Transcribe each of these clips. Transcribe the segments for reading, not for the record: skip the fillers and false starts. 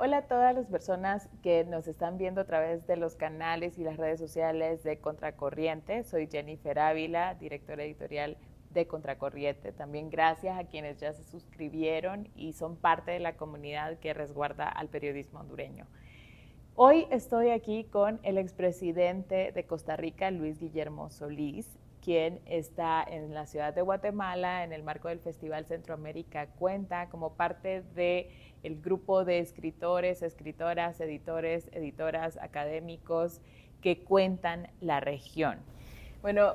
Hola a todas las personas que nos están viendo a través de los canales y las redes sociales de Contracorriente. Soy Jennifer Ávila, directora editorial de Contracorriente. También gracias a quienes ya se suscribieron y son parte de la comunidad que resguarda al periodismo hondureño. Hoy estoy aquí con el expresidente de Costa Rica, Luis Guillermo Solís, quien está en la ciudad de Guatemala en el marco del Festival Centroamérica Cuenta como parte del grupo de escritores, escritoras, editores, editoras, académicos que cuentan la región. Bueno,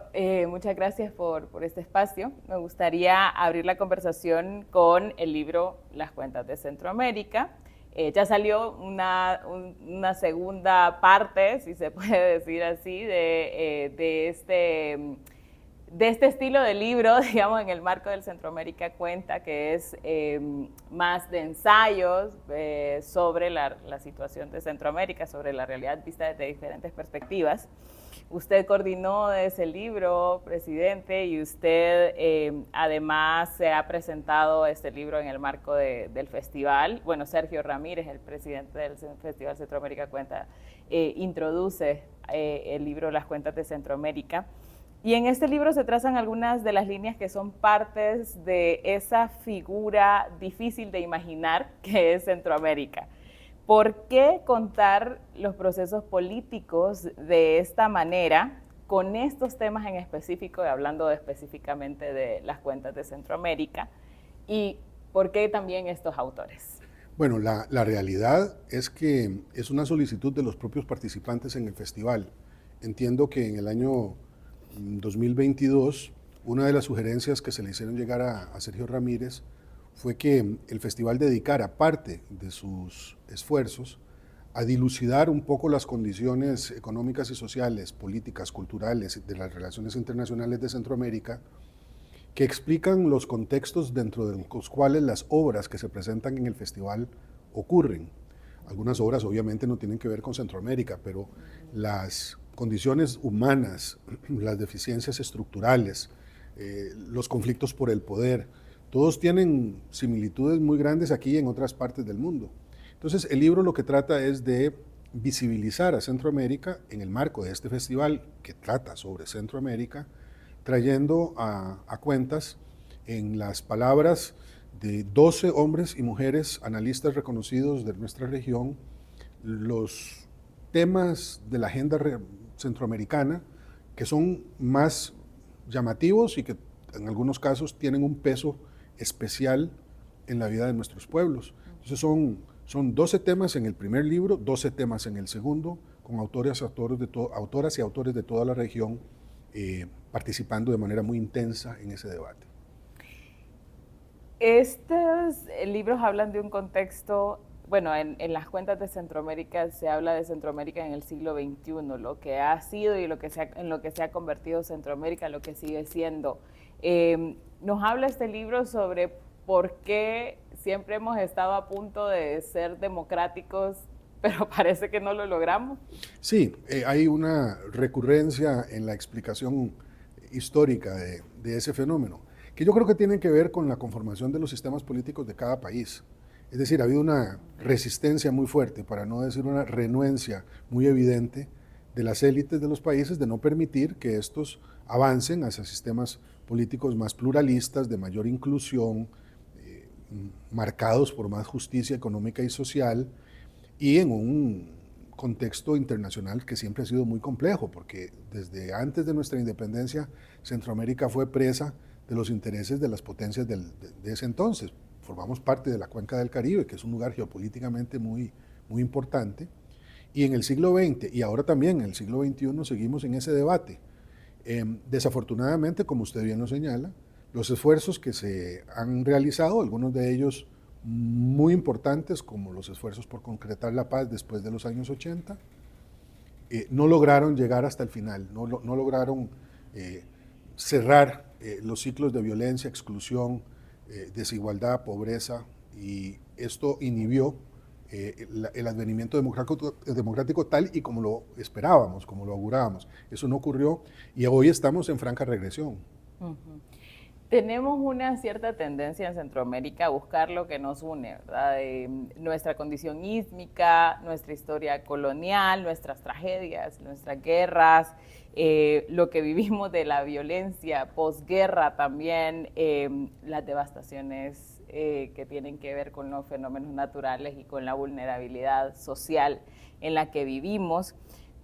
muchas gracias por este espacio. Me gustaría abrir la conversación con el libro Las Cuentas de Centroamérica. Ya salió una segunda parte, si se puede decir así, de este estilo de libro, digamos, en el marco del Centroamérica Cuenta, que es más de ensayos sobre la situación de Centroamérica, sobre la realidad vista desde diferentes perspectivas. Usted coordinó ese libro, presidente, y usted además se ha presentado este libro en el marco del festival. Bueno, Sergio Ramírez, el presidente del Festival Centroamérica Cuenta, introduce el libro Las Cuentas de Centroamérica. Y en este libro se trazan algunas de las líneas que son partes de esa figura difícil de imaginar que es Centroamérica. ¿Por qué contar los procesos políticos de esta manera, con estos temas en específico, hablando específicamente de las cuentas de Centroamérica? ¿Y por qué también estos autores? Bueno, la realidad es que es una solicitud de los propios participantes en el festival. Entiendo que en el año 2022, una de las sugerencias que se le hicieron llegar a Sergio Ramírez fue que el festival dedicara parte de sus esfuerzos a dilucidar un poco las condiciones económicas y sociales, políticas, culturales de las relaciones internacionales de Centroamérica, que explican los contextos dentro de los cuales las obras que se presentan en el festival ocurren. Algunas obras obviamente no tienen que ver con Centroamérica, pero las condiciones humanas, las deficiencias estructurales, los conflictos por el poder, todos tienen similitudes muy grandes aquí y en otras partes del mundo. Entonces el libro lo que trata es de visibilizar a Centroamérica en el marco de este festival que trata sobre Centroamérica, trayendo a cuentas en las palabras de 12 hombres y mujeres analistas reconocidos de nuestra región, los temas de la agenda centroamericana que son más llamativos y que en algunos casos tienen un peso especial en la vida de nuestros pueblos. Entonces son 12 temas en el primer libro, 12 temas en el segundo, con autoras y autores de toda la región participando de manera muy intensa en ese debate. Estos libros hablan de un contexto, bueno, en las cuentas de Centroamérica se habla de Centroamérica en el siglo XXI, lo que ha sido y en lo que se ha convertido Centroamérica, lo que sigue siendo. Nos habla este libro sobre por qué siempre hemos estado a punto de ser democráticos, pero parece que no lo logramos. Sí, hay una recurrencia en la explicación histórica de ese fenómeno, que yo creo que tiene que ver con la conformación de los sistemas políticos de cada país. Es decir, ha habido una resistencia muy fuerte, para no decir una renuencia muy evidente de las élites de los países de no permitir que estos avancen hacia sistemas políticos más pluralistas, de mayor inclusión, marcados por más justicia económica y social, y en un contexto internacional que siempre ha sido muy complejo, porque desde antes de nuestra independencia, Centroamérica fue presa de los intereses de las potencias de ese entonces. Formamos parte de la Cuenca del Caribe, que es un lugar geopolíticamente muy importante, y en el siglo XX, y ahora también en el siglo XXI, seguimos en ese debate. Desafortunadamente, como usted bien lo señala, los esfuerzos que se han realizado, algunos de ellos muy importantes, como los esfuerzos por concretar la paz después de los años 80, no lograron llegar hasta el final, no lograron cerrar los ciclos de violencia, exclusión, desigualdad, pobreza, y esto inhibió el advenimiento democrático tal y como lo esperábamos, como lo augurábamos. Eso no ocurrió y hoy estamos en franca regresión. Uh-huh. Tenemos una cierta tendencia en Centroamérica a buscar lo que nos une, ¿verdad? Nuestra condición ísmica, nuestra historia colonial, nuestras tragedias, nuestras guerras, lo que vivimos de la violencia posguerra también, las devastaciones que tienen que ver con los fenómenos naturales y con la vulnerabilidad social en la que vivimos,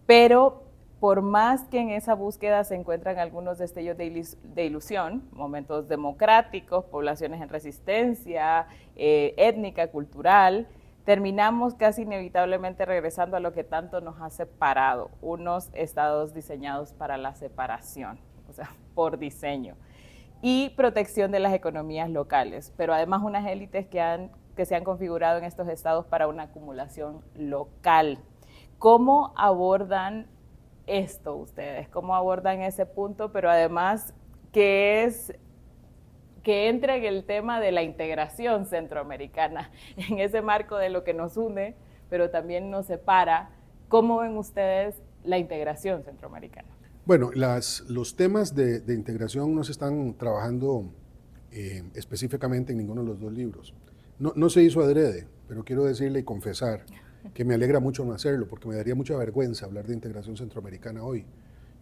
pero por más que en esa búsqueda se encuentran algunos destellos de ilusión, momentos democráticos, poblaciones en resistencia, étnica, cultural, terminamos casi inevitablemente regresando a lo que tanto nos ha separado, unos estados diseñados para la separación, o sea, por diseño, y protección de las economías locales, pero además unas élites que se han configurado en estos estados para una acumulación local. ¿Cómo abordan esto ustedes? ¿Cómo abordan ese punto? Pero además, que entra en el tema de la integración centroamericana, en ese marco de lo que nos une, pero también nos separa. ¿Cómo ven ustedes la integración centroamericana? Bueno, los temas de integración no se están trabajando específicamente en ninguno de los dos libros. No se hizo adrede, pero quiero decirle y confesar que me alegra mucho no hacerlo, porque me daría mucha vergüenza hablar de integración centroamericana hoy.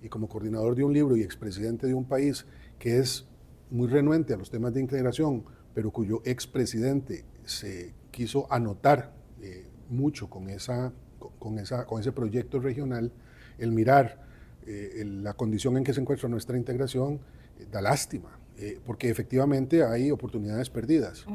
Y como coordinador de un libro y expresidente de un país que es muy renuente a los temas de integración, pero cuyo expresidente se quiso anotar mucho con ese proyecto regional, el mirar la condición en que se encuentra nuestra integración, da lástima, porque efectivamente hay oportunidades perdidas.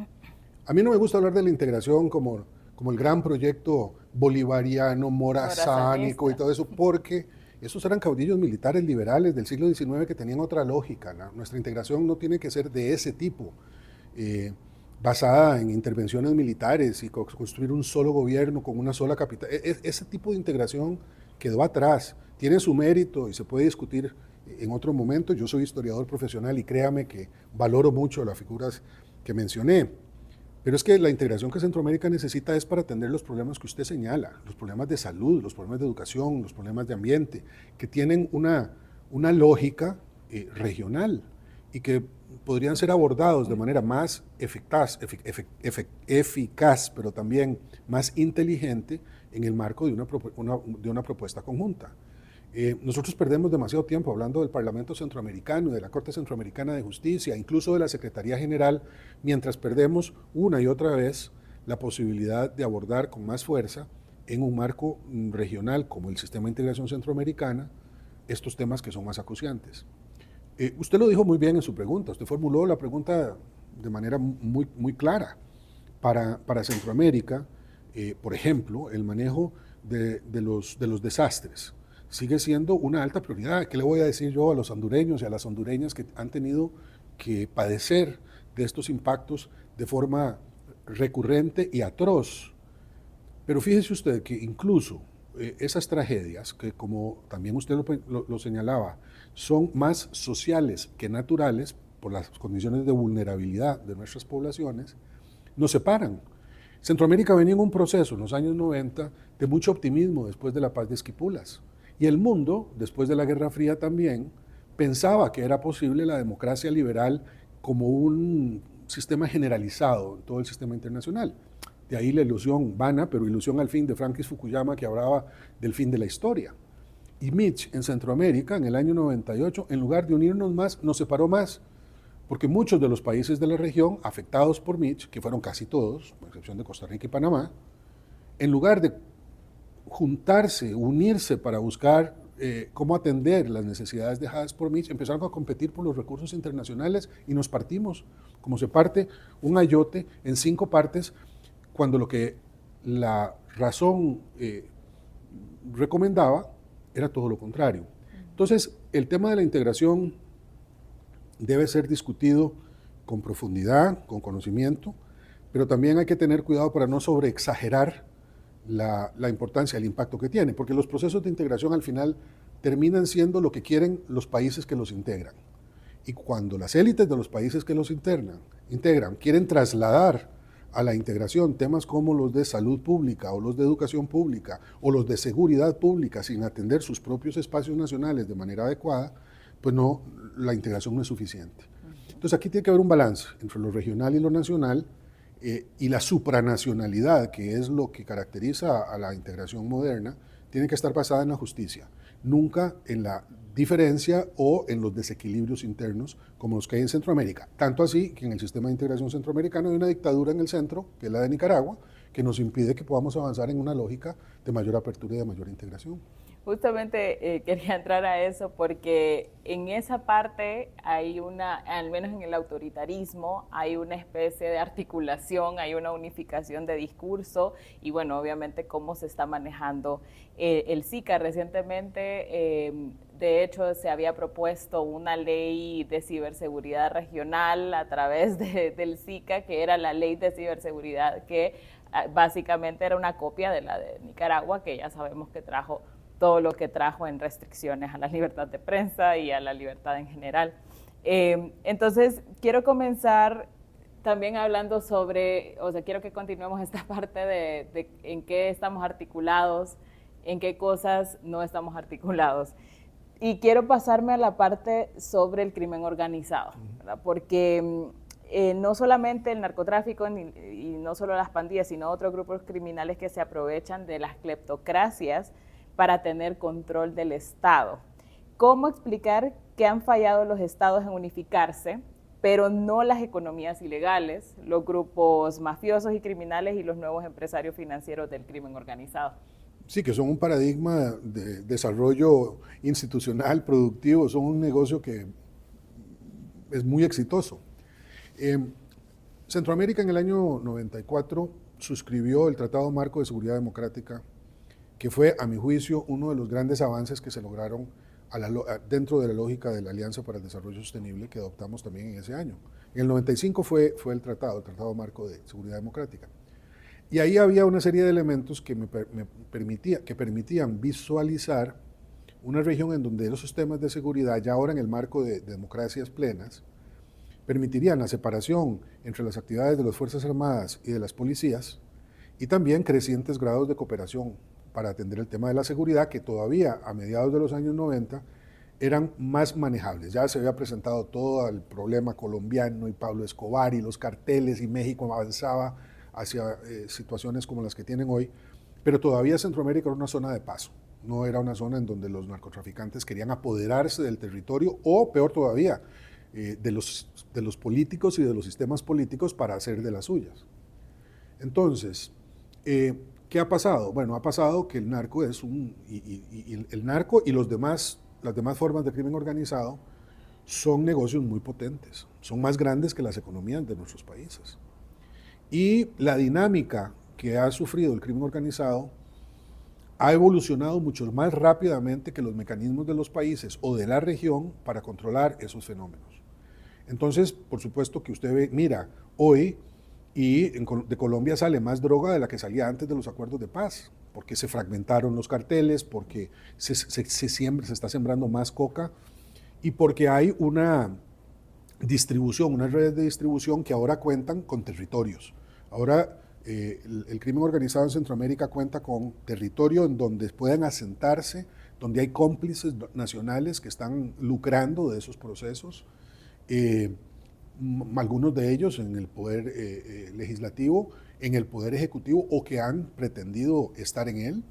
A mí no me gusta hablar de la integración como el gran proyecto bolivariano, morazánico y todo eso, porque esos eran caudillos militares liberales del siglo XIX que tenían otra lógica. Nuestra integración no tiene que ser de ese tipo, basada en intervenciones militares y construir un solo gobierno con una sola capital. Ese tipo de integración quedó atrás, tiene su mérito y se puede discutir en otro momento. Yo soy historiador profesional y créame que valoro mucho las figuras que mencioné. Pero es que la integración que Centroamérica necesita es para atender los problemas que usted señala, los problemas de salud, los problemas de educación, los problemas de ambiente, que tienen una lógica regional y que podrían ser abordados de manera más eficaz, pero también más inteligente en el marco de una propuesta conjunta. Nosotros perdemos demasiado tiempo hablando del Parlamento Centroamericano, de la Corte Centroamericana de Justicia, incluso de la Secretaría General, mientras perdemos una y otra vez la posibilidad de abordar con más fuerza en un marco regional como el Sistema de Integración Centroamericana estos temas que son más acuciantes. Usted lo dijo muy bien en su pregunta, usted formuló la pregunta de manera muy clara. Para Centroamérica, por ejemplo, el manejo de los desastres sigue siendo una alta prioridad. ¿Qué le voy a decir yo a los hondureños y a las hondureñas que han tenido que padecer de estos impactos de forma recurrente y atroz? Pero fíjese usted que incluso esas tragedias, que como también usted lo señalaba, son más sociales que naturales por las condiciones de vulnerabilidad de nuestras poblaciones, nos separan. Centroamérica venía en un proceso en los años 90 de mucho optimismo después de la paz de Esquipulas. Y el mundo, después de la Guerra Fría también, pensaba que era posible la democracia liberal como un sistema generalizado en todo el sistema internacional. De ahí la ilusión vana, pero ilusión al fin de Francis Fukuyama, que hablaba del fin de la historia. Y Mitch en Centroamérica, en el año 98, en lugar de unirnos más, nos separó más, porque muchos de los países de la región afectados por Mitch, que fueron casi todos, con excepción de Costa Rica y Panamá, en lugar de juntarse, unirse para buscar cómo atender las necesidades dejadas por Mitch, empezaron a competir por los recursos internacionales y nos partimos, como se parte un ayote en 5 partes, cuando lo que la razón recomendaba era todo lo contrario. Entonces, el tema de la integración debe ser discutido con profundidad, con conocimiento, pero también hay que tener cuidado para no sobreexagerar la importancia, el impacto que tiene, porque los procesos de integración al final terminan siendo lo que quieren los países que los integran. Y cuando las élites de los países que los integran quieren trasladar a la integración temas como los de salud pública o los de educación pública o los de seguridad pública sin atender sus propios espacios nacionales de manera adecuada, pues no, la integración no es suficiente. Entonces aquí tiene que haber un balance entre lo regional y lo nacional, y la supranacionalidad, que es lo que caracteriza a la integración moderna, tiene que estar basada en la justicia, nunca en la diferencia o en los desequilibrios internos como los que hay en Centroamérica. Tanto así que en el sistema de integración centroamericano hay una dictadura en el centro, que es la de Nicaragua, que nos impide que podamos avanzar en una lógica de mayor apertura y de mayor integración. Justamente quería entrar a eso porque en esa parte hay una, al menos en el autoritarismo, hay una especie de articulación, hay una unificación de discurso y bueno, obviamente cómo se está manejando el SICA. Recientemente, de hecho, se había propuesto una ley de ciberseguridad regional a través del SICA, que era la ley de ciberseguridad que básicamente era una copia de la de Nicaragua, que ya sabemos que trajo todo lo que trajo en restricciones a la libertad de prensa y a la libertad en general. Entonces, quiero comenzar también hablando sobre, o sea, quiero que continuemos esta parte de en qué estamos articulados, en qué cosas no estamos articulados. Y quiero pasarme a la parte sobre el crimen organizado, ¿verdad? Porque no solamente el narcotráfico y no solo las pandillas, sino otros grupos criminales que se aprovechan de las cleptocracias para tener control del Estado. ¿Cómo explicar que han fallado los estados en unificarse, pero no las economías ilegales, los grupos mafiosos y criminales y los nuevos empresarios financieros del crimen organizado? Sí, que son un paradigma de desarrollo institucional, productivo, son un negocio que es muy exitoso. Centroamérica en el año 94 suscribió el Tratado Marco de Seguridad Democrática, que fue, a mi juicio, uno de los grandes avances que se lograron dentro de la lógica de la Alianza para el Desarrollo Sostenible que adoptamos también en ese año. En el 95 fue el Tratado Marco de Seguridad Democrática. Y ahí había una serie de elementos que permitían visualizar una región en donde los sistemas de seguridad, ya ahora en el marco de democracias plenas, permitirían la separación entre las actividades de las Fuerzas Armadas y de las policías, y también crecientes grados de cooperación para atender el tema de la seguridad, que todavía a mediados de los años 90 eran más manejables. Ya se había presentado todo el problema colombiano y Pablo Escobar y los carteles, y México avanzaba hacia situaciones como las que tienen hoy, pero todavía Centroamérica era una zona de paso, no era una zona en donde los narcotraficantes querían apoderarse del territorio o, peor todavía, de los políticos y de los sistemas políticos para hacer de las suyas. Entonces, ¿qué ha pasado? Bueno, ha pasado que el narco es el narco y las demás formas de crimen organizado son negocios muy potentes, son más grandes que las economías de nuestros países. Y la dinámica que ha sufrido el crimen organizado ha evolucionado mucho más rápidamente que los mecanismos de los países o de la región para controlar esos fenómenos. Entonces, por supuesto que usted mira, hoy de Colombia sale más droga de la que salía antes de los acuerdos de paz, porque se fragmentaron los carteles, porque se está sembrando más coca y porque hay una distribución, unas redes de distribución que ahora cuentan con territorios. Ahora el crimen organizado en Centroamérica cuenta con territorio en donde pueden asentarse, donde hay cómplices nacionales que están lucrando de esos procesos, algunos de ellos en el poder legislativo, en el poder ejecutivo o que han pretendido estar en él.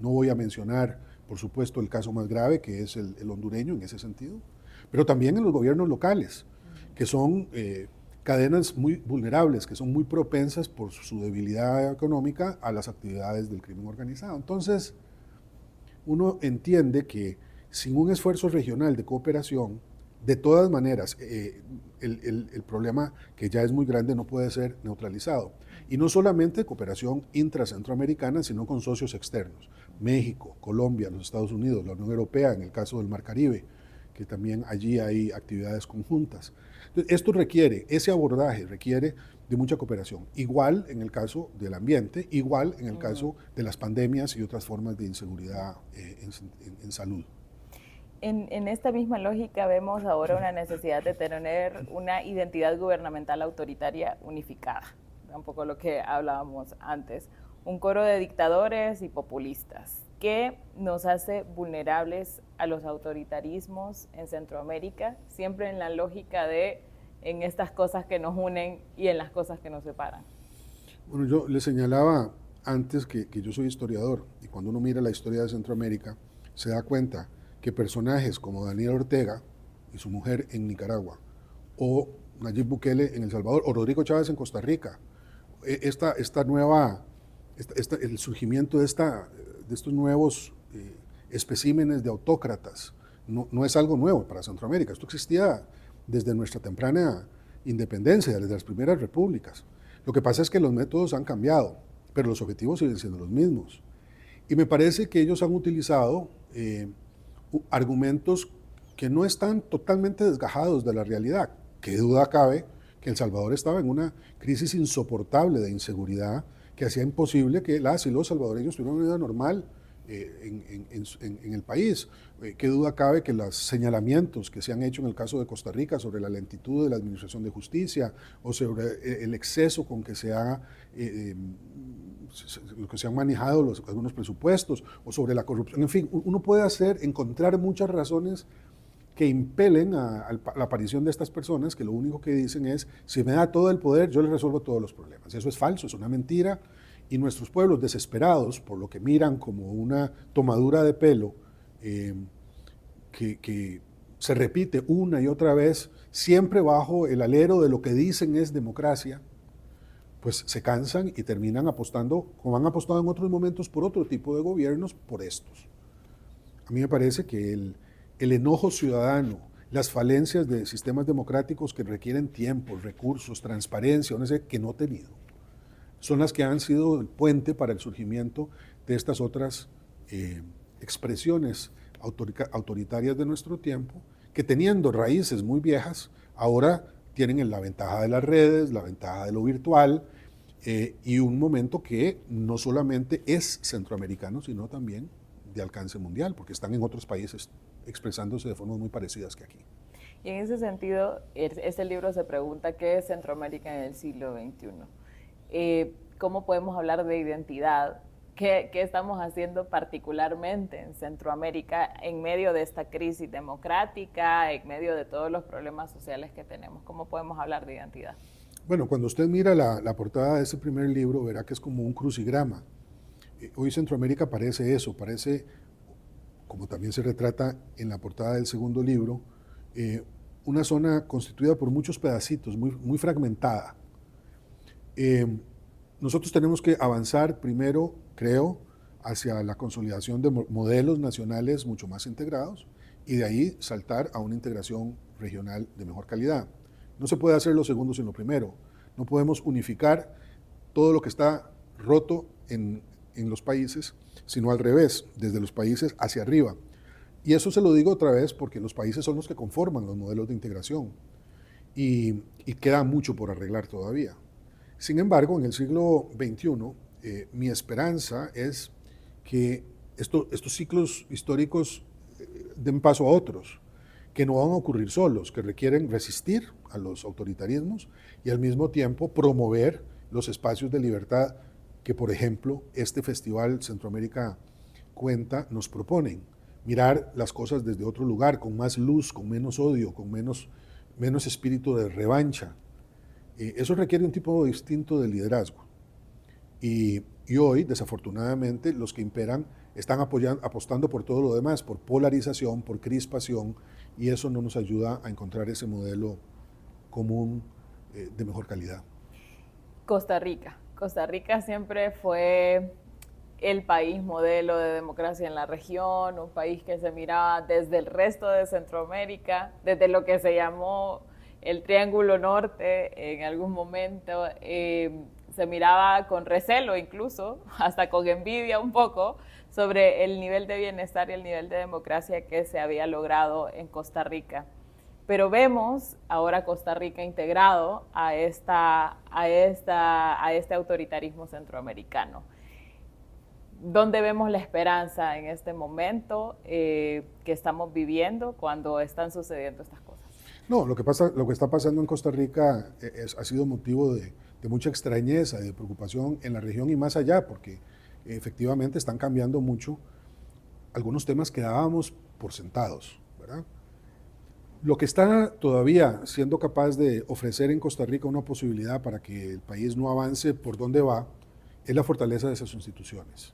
No voy a mencionar, por supuesto, el caso más grave que es el hondureño en ese sentido, pero también en los gobiernos locales, que son cadenas muy vulnerables, que son muy propensas por su debilidad económica a las actividades del crimen organizado. Entonces, uno entiende que sin un esfuerzo regional de cooperación, de todas maneras, el problema, que ya es muy grande, no puede ser neutralizado. Y no solamente cooperación intracentroamericana, sino con socios externos. México, Colombia, los Estados Unidos, la Unión Europea, en el caso del Mar Caribe, que también allí hay actividades conjuntas. Entonces, ese abordaje requiere de mucha cooperación. Igual en el caso del ambiente, igual en el caso de las pandemias y otras formas de inseguridad en salud. En esta misma lógica vemos ahora una necesidad de tener una identidad gubernamental autoritaria unificada, un poco lo que hablábamos antes, un coro de dictadores y populistas ¿qué nos hace vulnerables a los autoritarismos en Centroamérica? Siempre en la lógica de en estas cosas que nos unen y en las cosas que nos separan. Bueno, yo le señalaba antes que yo soy historiador, y cuando uno mira la historia de Centroamérica, se da cuenta que personajes como Daniel Ortega y su mujer en Nicaragua, o Nayib Bukele en El Salvador, o Rodrigo Chávez en Costa Rica, el surgimiento de estos nuevos especímenes de autócratas, no es algo nuevo para Centroamérica. Esto existía desde nuestra temprana independencia, desde las primeras repúblicas. Lo que pasa es que los métodos han cambiado, pero los objetivos siguen siendo los mismos. Y me parece que ellos han utilizado argumentos que no están totalmente desgajados de la realidad. Qué duda cabe que El Salvador estaba en una crisis insoportable de inseguridad que hacía imposible que las y los salvadoreños tuvieran una vida normal en el país. Qué duda cabe que los señalamientos que se han hecho en el caso de Costa Rica sobre la lentitud de la administración de justicia o sobre el exceso con que se ha lo que se han manejado algunos presupuestos o sobre la corrupción, en fin, uno puede encontrar muchas razones que impelen a la aparición de estas personas que lo único que dicen es, si me da todo el poder, yo les resuelvo todos los problemas. Eso es falso, es una mentira, y nuestros pueblos desesperados, por lo que miran como una tomadura de pelo, que se repite una y otra vez, siempre bajo el alero de lo que dicen es democracia, pues se cansan y terminan apostando, como han apostado en otros momentos, por otro tipo de gobiernos, por estos. A mí me parece que el enojo ciudadano, las falencias de sistemas democráticos que requieren tiempo, recursos, transparencia, no sé, que no he tenido, son las que han sido el puente para el surgimiento de estas otras expresiones autoritarias de nuestro tiempo, que teniendo raíces muy viejas, ahora tienen la ventaja de las redes, la ventaja de lo virtual, y un momento que no solamente es centroamericano, sino también de alcance mundial, porque están en otros países expresándose de formas muy parecidas que aquí. Y en ese sentido, este libro se pregunta qué es Centroamérica en el siglo XXI. ¿Cómo podemos hablar de identidad? ¿Qué estamos haciendo particularmente en Centroamérica en medio de esta crisis democrática, en medio de todos los problemas sociales que tenemos? ¿Cómo podemos hablar de identidad? Bueno, cuando usted mira la portada de ese primer libro, verá que es como un crucigrama. Hoy Centroamérica parece eso, parece, como también se retrata en la portada del segundo libro, una zona constituida por muchos pedacitos, muy fragmentada. Nosotros tenemos que avanzar primero, creo, hacia la consolidación de modelos nacionales mucho más integrados y de ahí saltar a una integración regional de mejor calidad. No se puede hacer lo segundo sin lo primero. No podemos unificar todo lo que está roto en los países, sino al revés, desde los países hacia arriba. Y eso se lo digo otra vez porque los países son los que conforman los modelos de integración y queda mucho por arreglar todavía. Sin embargo, en el siglo XXI, mi esperanza es que estos ciclos históricos den paso a otros, que no van a ocurrir solos, que requieren resistir a los autoritarismos y al mismo tiempo promover los espacios de libertad que, por ejemplo, este Festival Centroamérica Cuenta nos proponen. Mirar las cosas desde otro lugar, con más luz, con menos odio, con menos espíritu de revancha. Eso requiere un tipo distinto de liderazgo. Y hoy, desafortunadamente, los que imperan están apostando por todo lo demás, por polarización, por crispación, y eso no nos ayuda a encontrar ese modelo común de mejor calidad. Costa Rica. Costa Rica siempre fue el país modelo de democracia en la región, un país que se miraba desde el resto de Centroamérica, desde lo que se llamó el Triángulo Norte en algún momento, se miraba con recelo incluso, hasta con envidia un poco, sobre el nivel de bienestar y el nivel de democracia que se había logrado en Costa Rica. Pero vemos ahora Costa Rica integrado a este autoritarismo centroamericano. ¿Dónde vemos la esperanza en este momento que estamos viviendo cuando están sucediendo estas cosas? No, lo que está pasando en Costa Rica ha sido motivo de mucha extrañeza y de preocupación en la región y más allá, porque efectivamente están cambiando mucho algunos temas que dábamos por sentados, ¿verdad? Lo que está todavía siendo capaz de ofrecer en Costa Rica una posibilidad para que el país no avance por donde va es la fortaleza de esas instituciones.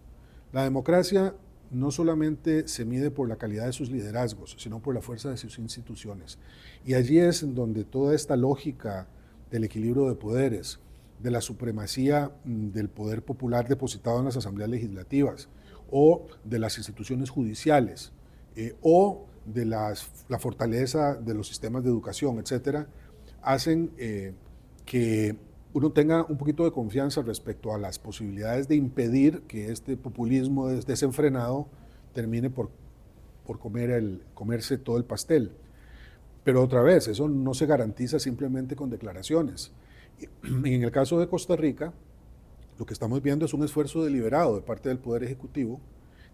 La democracia no solamente se mide por la calidad de sus liderazgos, sino por la fuerza de sus instituciones. Y allí es en donde toda esta lógica del equilibrio de poderes, de la supremacía del poder popular depositado en las asambleas legislativas, o de las instituciones judiciales, o de la fortaleza de los sistemas de educación, etcétera, hacen que uno tenga un poquito de confianza respecto a las posibilidades de impedir que este populismo desenfrenado termine por comerse todo el pastel. Pero otra vez, eso no se garantiza simplemente con declaraciones. En el caso de Costa Rica, lo que estamos viendo es un esfuerzo deliberado de parte del Poder Ejecutivo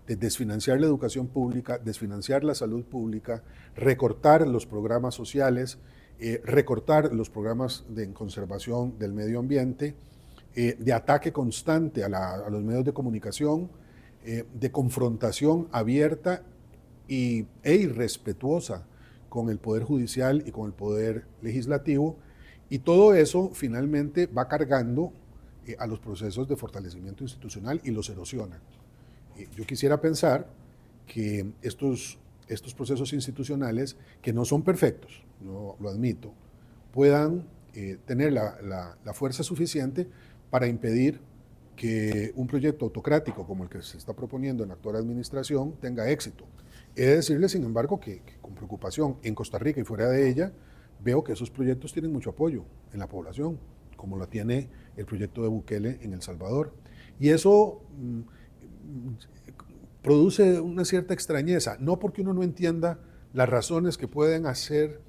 de desfinanciar la educación pública, desfinanciar la salud pública, recortar los programas sociales, recortar los programas de conservación del medio ambiente, de ataque constante a los medios de comunicación, de confrontación abierta e irrespetuosa con el Poder Judicial y con el Poder Legislativo, y todo eso finalmente va cargando a los procesos de fortalecimiento institucional y los erosiona. Yo quisiera pensar que estos procesos institucionales, que no son perfectos, no lo admito, puedan tener la fuerza suficiente para impedir que un proyecto autocrático como el que se está proponiendo en la actual administración tenga éxito. He de decirle, sin embargo, que con preocupación en Costa Rica y fuera de ella, veo que esos proyectos tienen mucho apoyo en la población, como lo tiene el proyecto de Bukele en El Salvador. Y eso produce una cierta extrañeza, no porque uno no entienda las razones que pueden hacer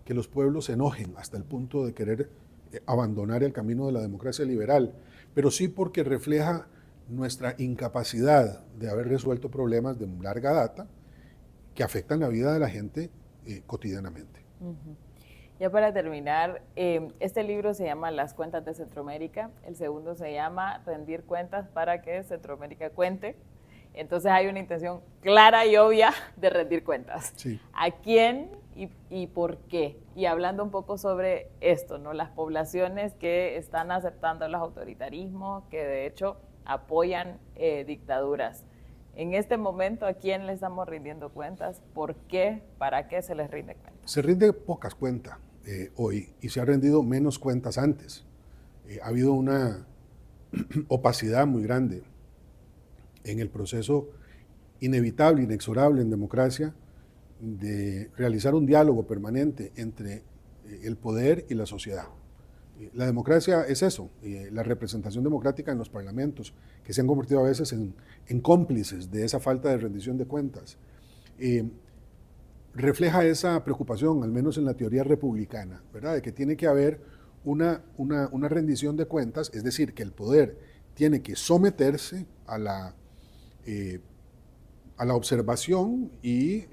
que los pueblos se enojen hasta el punto de querer abandonar el camino de la democracia liberal, pero sí porque refleja nuestra incapacidad de haber resuelto problemas de larga data que afectan la vida de la gente cotidianamente. Uh-huh. Ya para terminar, este libro se llama Las cuentas de Centroamérica, el segundo se llama Rendir cuentas para que Centroamérica cuente. Entonces hay una intención clara y obvia de rendir cuentas. Sí. ¿A quién y por qué? Y hablando un poco sobre esto, ¿no? Las poblaciones que están aceptando los autoritarismos, que de hecho apoyan dictaduras. En este momento, ¿a quién le estamos rindiendo cuentas? ¿Por qué? ¿Para qué se les rinde cuentas? Se rinde pocas cuentas hoy y se ha rendido menos cuentas antes. Ha habido una opacidad muy grande en el proceso inevitable, inexorable en democracia de realizar un diálogo permanente entre el poder y la sociedad. La democracia es eso, la representación democrática en los parlamentos, que se han convertido a veces en cómplices de esa falta de rendición de cuentas. Refleja esa preocupación, al menos en la teoría republicana, ¿verdad?, de que tiene que haber una rendición de cuentas, es decir, que el poder tiene que someterse a la observación y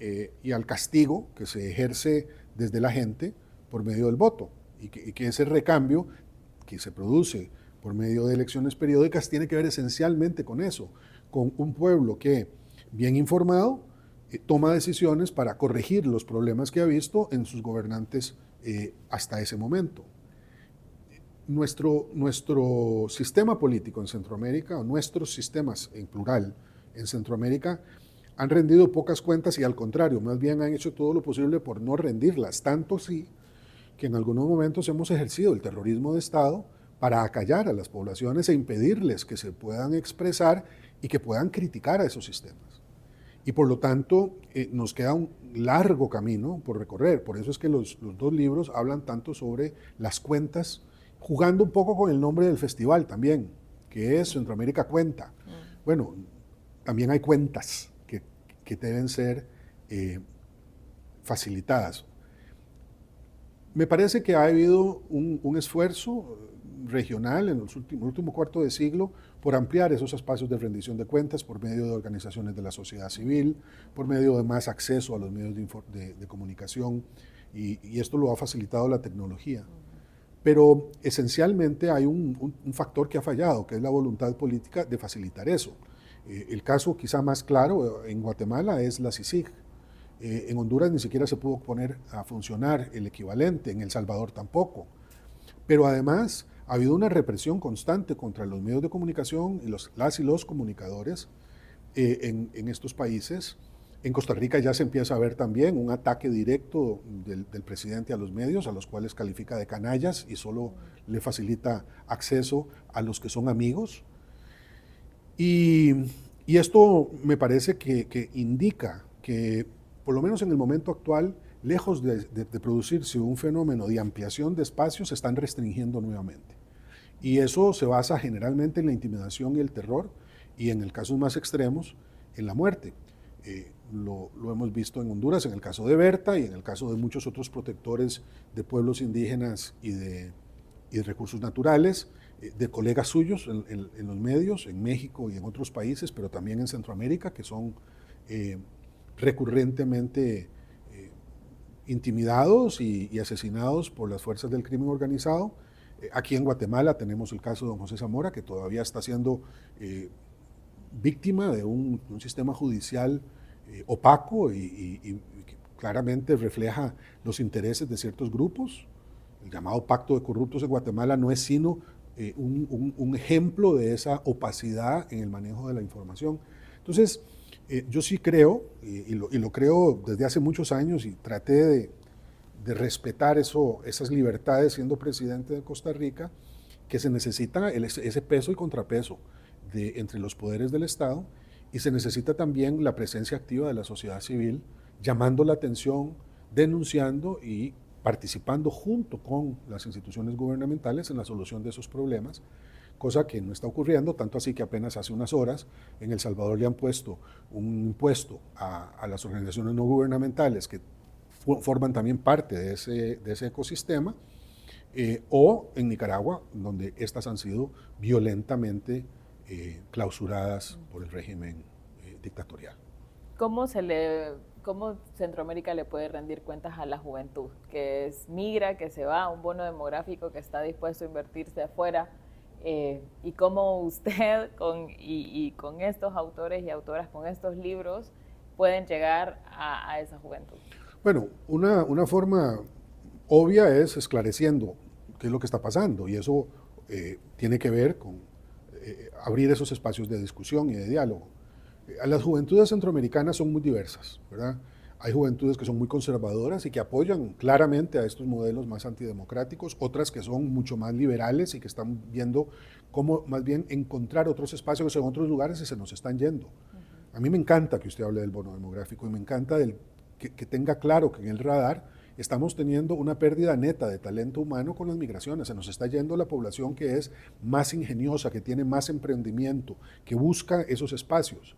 al castigo que se ejerce desde la gente por medio del voto, y que ese recambio que se produce por medio de elecciones periódicas tiene que ver esencialmente con eso, con un pueblo que, bien informado, toma decisiones para corregir los problemas que ha visto en sus gobernantes hasta ese momento. Nuestro sistema político en Centroamérica, o nuestros sistemas en plural en Centroamérica, han rendido pocas cuentas y al contrario, más bien han hecho todo lo posible por no rendirlas, tanto sí que en algunos momentos hemos ejercido el terrorismo de Estado para acallar a las poblaciones e impedirles que se puedan expresar y que puedan criticar a esos sistemas. Y por lo tanto, nos queda un largo camino por recorrer. Por eso es que los dos libros hablan tanto sobre las cuentas, jugando un poco con el nombre del festival también, que es Centroamérica Cuenta. Bueno, también hay cuentas que deben ser facilitadas. Me parece que ha habido un esfuerzo regional en el último cuarto de siglo por ampliar esos espacios de rendición de cuentas por medio de organizaciones de la sociedad civil, por medio de más acceso a los medios de comunicación, y esto lo ha facilitado la tecnología. Pero esencialmente hay un factor que ha fallado, que es la voluntad política de facilitar eso. El caso quizá más claro en Guatemala es la CICIG. En Honduras ni siquiera se pudo poner a funcionar el equivalente, en El Salvador tampoco. Pero además ha habido una represión constante contra los medios de comunicación y las y los comunicadores en estos países. En Costa Rica ya se empieza a ver también un ataque directo del presidente a los medios, a los cuales califica de canallas y solo le facilita acceso a los que son amigos. Y esto me parece que indica que, por lo menos en el momento actual, lejos de producirse un fenómeno de ampliación de espacios, se están restringiendo nuevamente. Y eso se basa generalmente en la intimidación y el terror, y en el casos más extremos, en la muerte. Lo hemos visto en Honduras, en el caso de Berta y en el caso de muchos otros protectores de pueblos indígenas y de recursos naturales, de colegas suyos en los medios, en México y en otros países, pero también en Centroamérica, que son recurrentemente intimidados y asesinados por las fuerzas del crimen organizado. Aquí en Guatemala tenemos el caso de don José Zamora, que todavía está siendo víctima de un sistema judicial opaco y que claramente refleja los intereses de ciertos grupos. El llamado Pacto de Corruptos en Guatemala no es sino un ejemplo de esa opacidad en el manejo de la información. Entonces, yo sí creo, y lo creo desde hace muchos años, y traté de respetar esas libertades siendo presidente de Costa Rica, que se necesita ese peso y contrapeso entre los poderes del Estado, y se necesita también la presencia activa de la sociedad civil, llamando la atención, denunciando y participando junto con las instituciones gubernamentales en la solución de esos problemas, cosa que no está ocurriendo, tanto así que apenas hace unas horas en El Salvador le han puesto un impuesto a las organizaciones no gubernamentales que forman también parte de ese ecosistema, o en Nicaragua, donde estas han sido violentamente clausuradas por el régimen dictatorial. ¿Cómo Centroamérica le puede rendir cuentas a la juventud, que migra, que se va, un bono demográfico que está dispuesto a invertirse afuera? Y cómo usted con estos autores y autoras, con estos libros, pueden llegar a esa juventud? Bueno, una forma obvia es esclareciendo qué es lo que está pasando, y eso tiene que ver con abrir esos espacios de discusión y de diálogo. Las juventudes centroamericanas son muy diversas, ¿verdad? Hay juventudes que son muy conservadoras y que apoyan claramente a estos modelos más antidemocráticos, otras que son mucho más liberales y que están viendo cómo más bien encontrar otros espacios en otros lugares y se nos están yendo. A mí me encanta que usted hable del bono demográfico y me encanta que tenga claro que en el radar estamos teniendo una pérdida neta de talento humano con las migraciones. Se nos está yendo la población que es más ingeniosa, que tiene más emprendimiento, que busca esos espacios.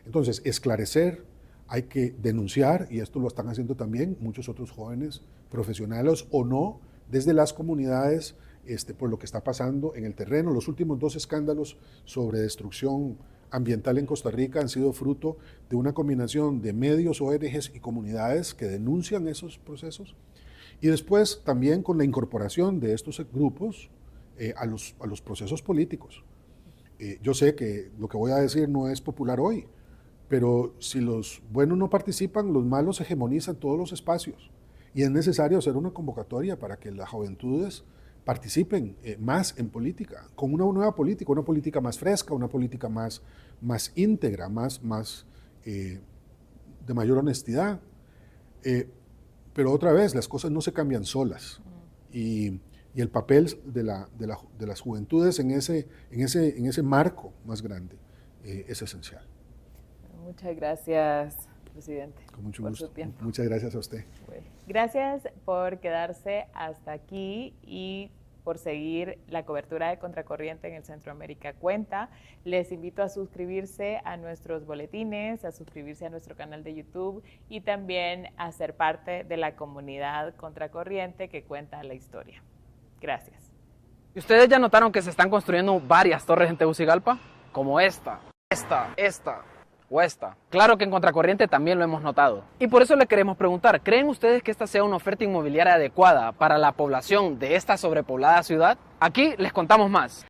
Entonces, esclarecer, hay que denunciar, y esto lo están haciendo también muchos otros jóvenes profesionales o no, desde las comunidades, por lo que está pasando en el terreno. Los últimos 2 escándalos sobre destrucción ambiental en Costa Rica han sido fruto de una combinación de medios, ONGs y comunidades que denuncian esos procesos, y después también con la incorporación de estos grupos a los procesos políticos. Yo sé que lo que voy a decir no es popular hoy, pero si los buenos no participan, los malos hegemonizan todos los espacios, y es necesario hacer una convocatoria para que las juventudes participen más en política, con una nueva política, una política más fresca, una política más íntegra, de mayor honestidad. Pero otra vez, las cosas no se cambian solas, y el papel de las juventudes en ese marco más grande es esencial. Muchas gracias, presidente. Con mucho por gusto. Su tiempo. Muchas gracias a usted. Bueno, gracias por quedarse hasta aquí y por seguir la cobertura de Contracorriente en el Centroamérica Cuenta. Les invito a suscribirse a nuestros boletines, a suscribirse a nuestro canal de YouTube y también a ser parte de la comunidad Contracorriente que cuenta la historia. Gracias. ¿Y ustedes ya notaron que se están construyendo varias torres en Tegucigalpa? Como esta o esta. Claro que en Contracorriente también lo hemos notado. Y por eso le queremos preguntar, ¿creen ustedes que esta sea una oferta inmobiliaria adecuada para la población de esta sobrepoblada ciudad? Aquí les contamos más.